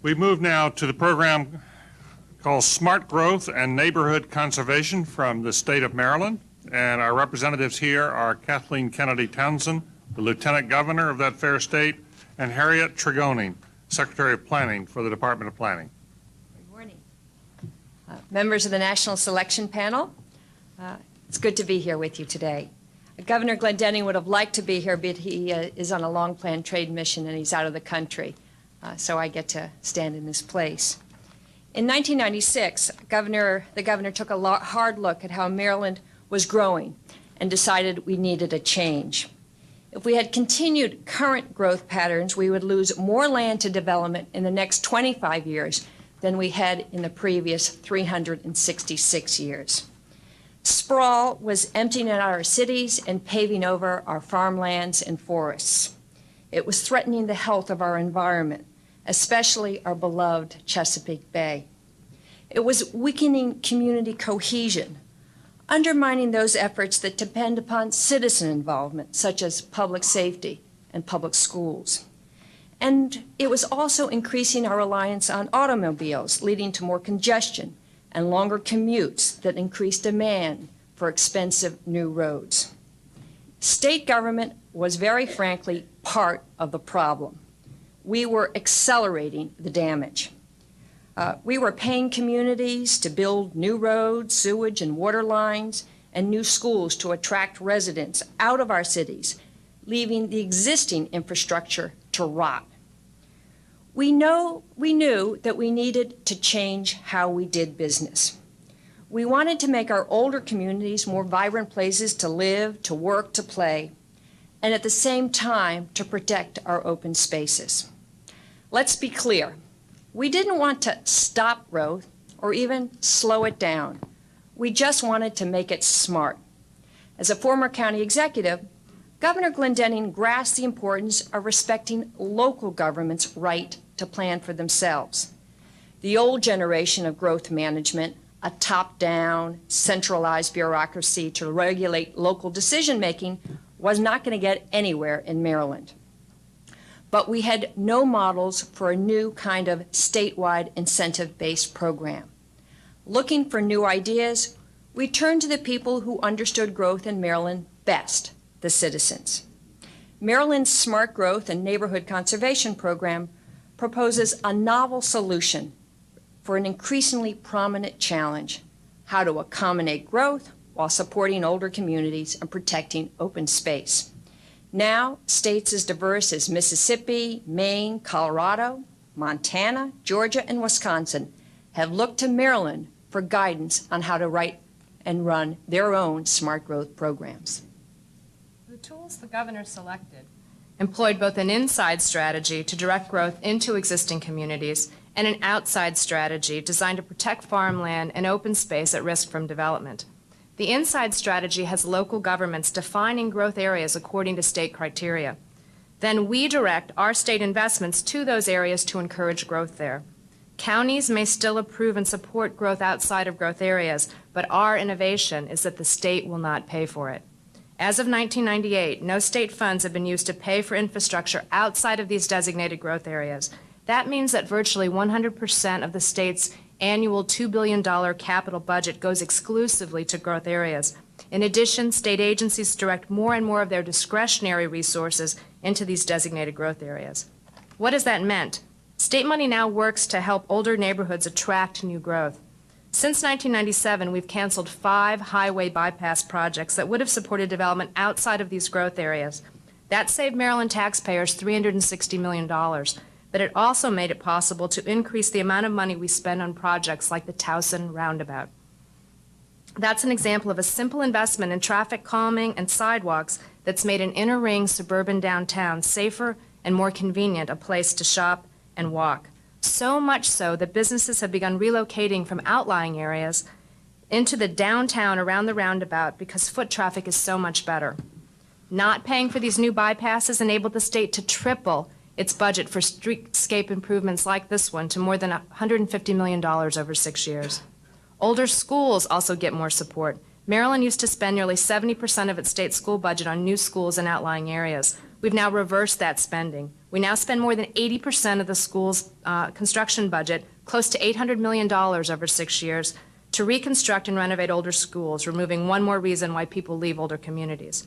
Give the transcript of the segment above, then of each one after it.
We move now to the program called Smart Growth and Neighborhood Conservation from the state of Maryland. And our representatives here are Kathleen Kennedy Townsend, the Lieutenant Governor of that fair state, and Harriet Tregoning, Secretary of Planning for the Department of Planning. Good morning. Members of the National Selection Panel, it's good to be here with you today. Governor Glendening would have liked to be here, but he is on a long-planned trade mission and he's out of the country. So I get to stand in his place. In 1996, the governor took a hard look at how Maryland was growing and decided we needed a change. If we had continued current growth patterns, we would lose more land to development in the next 25 years than we had in the previous 366 years. Sprawl was emptying out our cities and paving over our farmlands and forests. It was threatening the health of our environment, especially our beloved Chesapeake Bay. It was weakening community cohesion, undermining those efforts that depend upon citizen involvement, such as public safety and public schools. And it was also increasing our reliance on automobiles, leading to more congestion and longer commutes that increased demand for expensive new roads. State government was very frankly part of the problem. We were accelerating the damage. We were paying communities to build new roads, sewage and water lines, and new schools to attract residents out of our cities, leaving the existing infrastructure to rot. We knew that we needed to change how we did business. We wanted to make our older communities more vibrant places to live, to work, to play, and at the same time to protect our open spaces. Let's be clear. We didn't want to stop growth or even slow it down. We just wanted to make it smart. As a former county executive, Governor Glendening grasped the importance of respecting local government's right to plan for themselves. The old generation of growth management, a top-down, centralized bureaucracy to regulate local decision-making, was not going to get anywhere in Maryland. But we had no models for a new kind of statewide incentive-based program. Looking for new ideas, we turned to the people who understood growth in Maryland best, the citizens. Maryland's Smart Growth and Neighborhood Conservation Program proposes a novel solution for an increasingly prominent challenge: how to accommodate growth while supporting older communities and protecting open space. Now, states as diverse as Mississippi, Maine, Colorado, Montana, Georgia, and Wisconsin have looked to Maryland for guidance on how to write and run their own smart growth programs. The tools the governor selected employed both an inside strategy to direct growth into existing communities and an outside strategy designed to protect farmland and open space at risk from development. The inside strategy has local governments defining growth areas according to state criteria. Then we direct our state investments to those areas to encourage growth there. Counties may still approve and support growth outside of growth areas, but our innovation is that the state will not pay for it. As of 1998, no state funds have been used to pay for infrastructure outside of these designated growth areas. That means that virtually 100% of the state's annual $2 billion capital budget goes exclusively to growth areas. In addition, state agencies direct more and more of their discretionary resources into these designated growth areas. What has that meant? State money now works to help older neighborhoods attract new growth. Since 1997, we've canceled 5 highway bypass projects that would have supported development outside of these growth areas. That saved Maryland taxpayers $360 million. But it also made it possible to increase the amount of money we spend on projects like the Townsend roundabout. That's an example of a simple investment in traffic calming and sidewalks that's made an inner ring suburban downtown safer and more convenient a place to shop and walk. So much so that businesses have begun relocating from outlying areas into the downtown around the roundabout because foot traffic is so much better. Not paying for these new bypasses enabled the state to triple its budget for streetscape improvements like this one to more than $150 million over 6 years. Older schools also get more support. Maryland used to spend nearly 70% of its state school budget on new schools in outlying areas. We've now reversed that spending. We now spend more than 80% of the school's construction budget, close to $800 million over 6 years, to reconstruct and renovate older schools, removing one more reason why people leave older communities.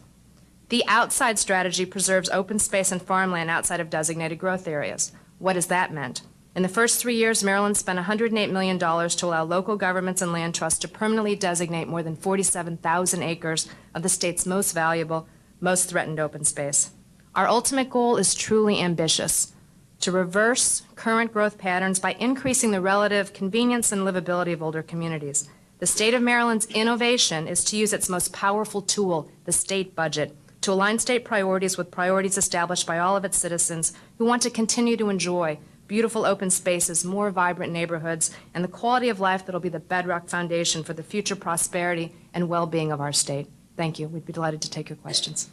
The outside strategy preserves open space and farmland outside of designated growth areas. What has that meant? In the first 3 years, Maryland spent $108 million to allow local governments and land trusts to permanently designate more than 47,000 acres of the state's most valuable, most threatened open space. Our ultimate goal is truly ambitious: to reverse current growth patterns by increasing the relative convenience and livability of older communities. The state of Maryland's innovation is to use its most powerful tool, the state budget, to align state priorities with priorities established by all of its citizens who want to continue to enjoy beautiful open spaces, more vibrant neighborhoods, and the quality of life that will be the bedrock foundation for the future prosperity and well-being of our state. Thank you. We'd be delighted to take your questions.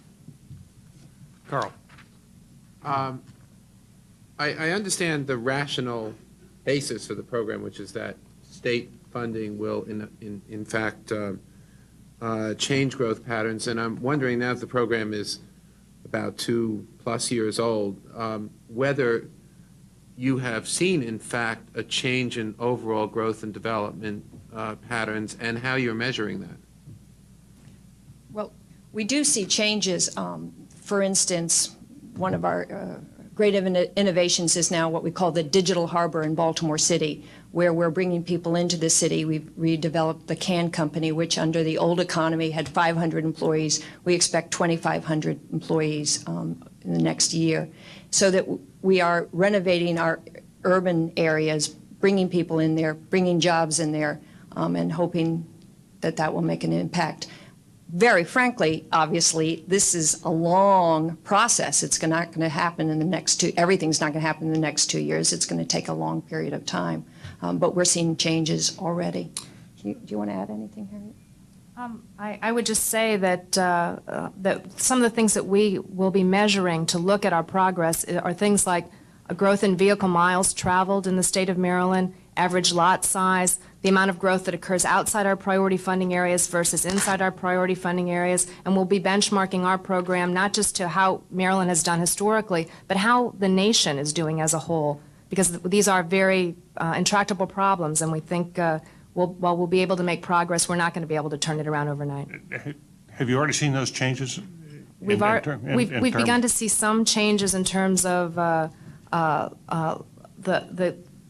Carl. I understand the rational basis for the program, which is that state funding will, in fact, change growth patterns. And I'm wondering, now that the program is about 2+ years old, whether you have seen, in fact, a change in overall growth and development patterns, and how you're measuring that. Well, we do see changes. For instance, one of our great innovations is now what we call the Digital Harbor in Baltimore City, where we're bringing people into the city. We've redeveloped the Can Company, which under the old economy had 500 employees. We expect 2,500 employees in the next year, so that we are renovating our urban areas, bringing people in there, bringing jobs in there, and hoping that that will make an impact. Very frankly, obviously, this is a long process. It's not going to happen in the next everything's not going to happen in the next 2 years. It's going to take a long period of time. But we're seeing changes already. Do you want to add anything, Harriet? I would just say that, that some of the things that we will be measuring to look at our progress are things like a growth in vehicle miles traveled in the state of Maryland, average lot size, the amount of growth that occurs outside our priority funding areas versus inside our priority funding areas, and we'll be benchmarking our program not just to how Maryland has done historically, but how the nation is doing as a whole, because these are very intractable problems, and we think while we'll be able to make progress, we're not going to be able to turn it around overnight. Have you already seen those changes? We've begun to see some changes in terms of the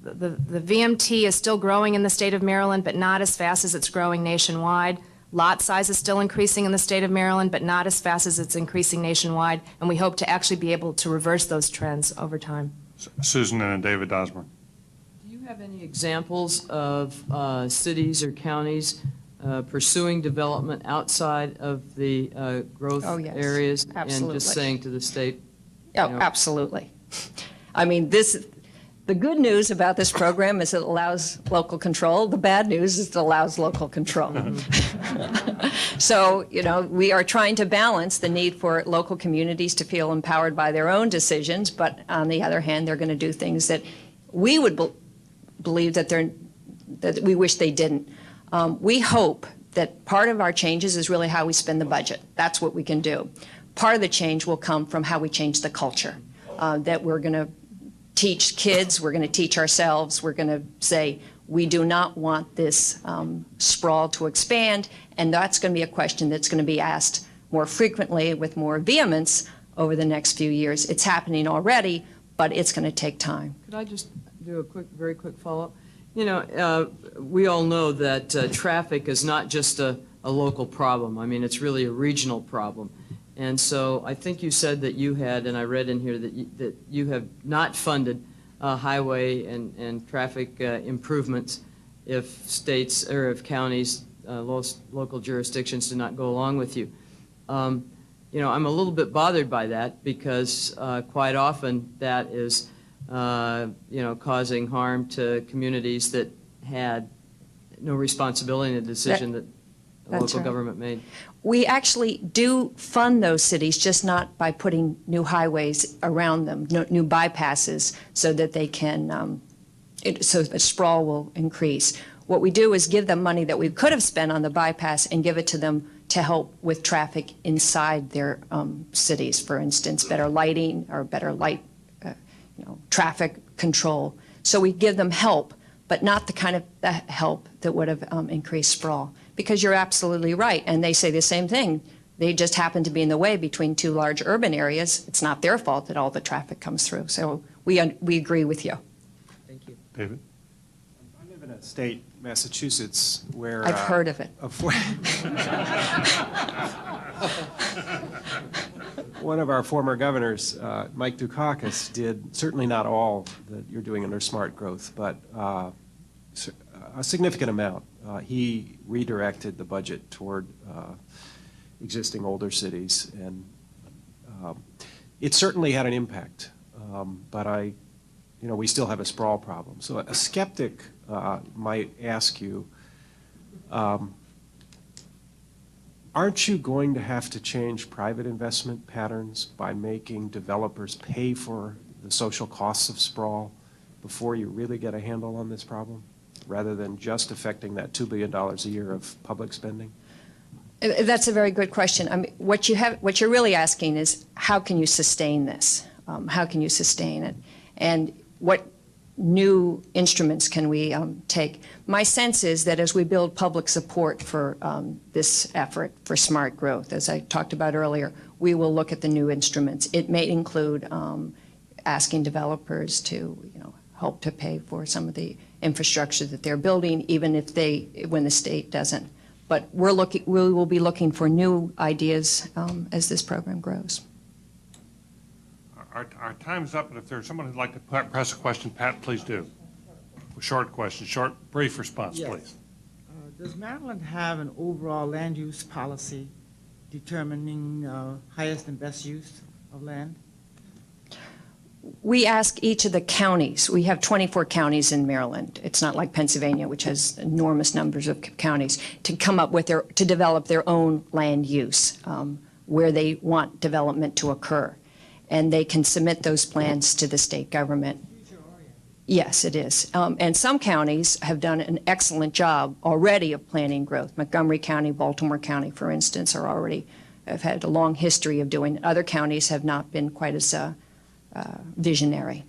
VMT is still growing in the state of Maryland, but not as fast as it's growing nationwide. Lot size is still increasing in the state of Maryland, but not as fast as it's increasing nationwide, and we hope to actually be able to reverse those trends over time. Susan and David Dosmer. Do you have any examples of cities or counties pursuing development outside of the growth areas? Absolutely. And just saying to the state? Oh, absolutely. I mean, the good news about this program is it allows local control. The bad news is it allows local control. So, we are trying to balance the need for local communities to feel empowered by their own decisions, but on the other hand, they're going to do things that we would believe that we wish they didn't. We hope that part of our changes is really how we spend the budget. That's what we can do. Part of the change will come from how we change the culture, that we're going to teach kids, we're going to teach ourselves, we're going to say, we do not want this sprawl to expand, and that's going to be a question that's going to be asked more frequently with more vehemence over the next few years. It's happening already, but it's going to take time. Could I just do a very quick follow-up? We all know that traffic is not just a local problem. I mean, it's really a regional problem. And so I think you said that you had, and I read in here that you have not funded highway and traffic improvements if states or if counties, local jurisdictions do not go along with you. I'm a little bit bothered by that because quite often that is, causing harm to communities that had no responsibility in the decision that the local government made. We actually do fund those cities, just not by putting new highways around them, new bypasses, so that they can, so the sprawl will increase. What we do is give them money that we could have spent on the bypass and give it to them to help with traffic inside their cities, for instance, better lighting or better light traffic control. So we give them help, but not the kind of help that would have increased sprawl. Because you're absolutely right, and they say the same thing. They just happen to be in the way between two large urban areas. It's not their fault that all the traffic comes through. So we agree with you. Thank you. David? I live in a state, Massachusetts, where I've heard of it. One of our former governors, Mike Dukakis, did certainly not all that you're doing under smart growth, but a significant amount. He redirected the budget toward existing older cities, and it certainly had an impact. But we still have a sprawl problem. So a skeptic might ask you, aren't you going to have to change private investment patterns by making developers pay for the social costs of sprawl before you really get a handle on this problem, rather than just affecting that $2 billion a year of public spending? That's a very good question. I mean, what you're really asking is, how can you sustain this? How can you sustain it? And what new instruments can we take? My sense is that as we build public support for this effort for smart growth, as I talked about earlier, we will look at the new instruments. It may include asking developers to, help to pay for some of the infrastructure that they're building, even if when the state doesn't. But we will be looking for new ideas as this program grows. Our time's up, but if there's someone who'd like to press a question, Pat, please do. Short question, short, brief response, Yes. please. Does Maryland have an overall land use policy determining highest and best use of land? We ask each of the counties. We have 24 counties in Maryland. It's not like Pennsylvania, which has enormous numbers of counties, to come up with to develop their own land use where they want development to occur. And they can submit those plans to the state government. Yes, it is. And some counties have done an excellent job already of planning growth. Montgomery County, Baltimore County, for instance, have had a long history of doing it. Other counties have not been quite as visionary.